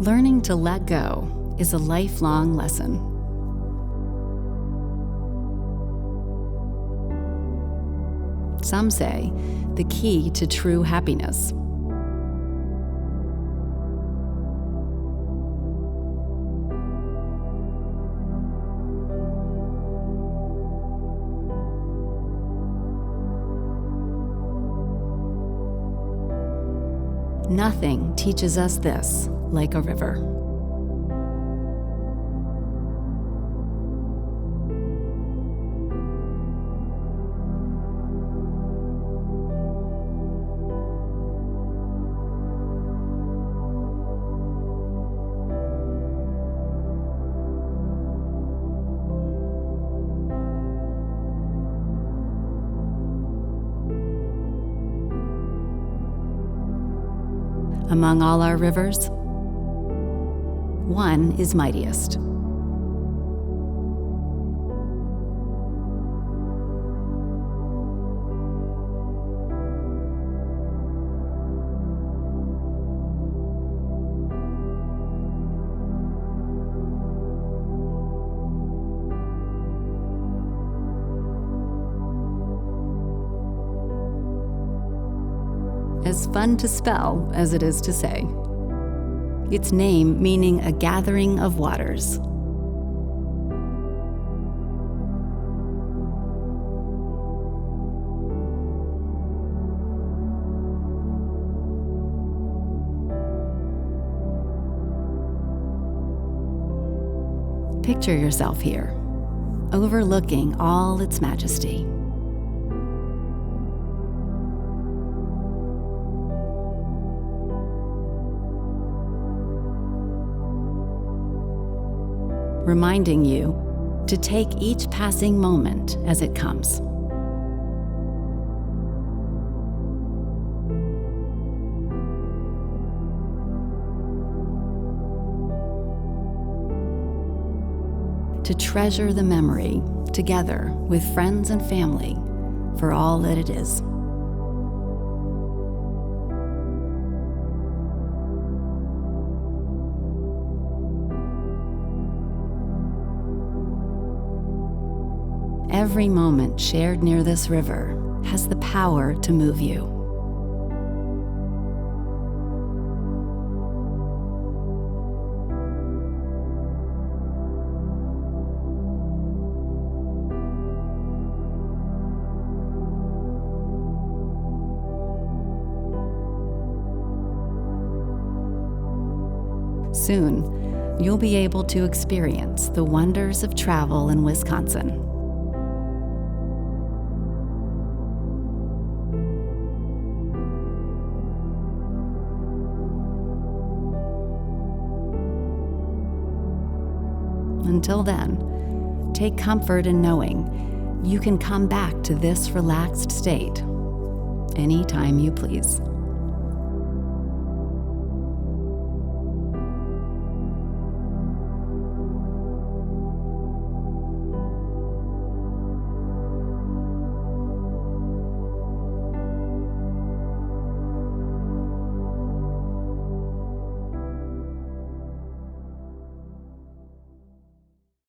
Learning to let go is a lifelong lesson. Some say the key to true happiness. Nothing teaches us this like a river. Among all our rivers, one is mightiest. As fun to spell as it is to say. Its name meaning a gathering of waters. Picture yourself here, overlooking all its majesty. Reminding you to take each passing moment as it comes. To treasure the memory together with friends and family for all that it is. Every moment shared near this river has the power to move you. Soon, you'll be able to experience the wonders of travel in Wisconsin. Until then, take comfort in knowing you can come back to this relaxed state anytime you please.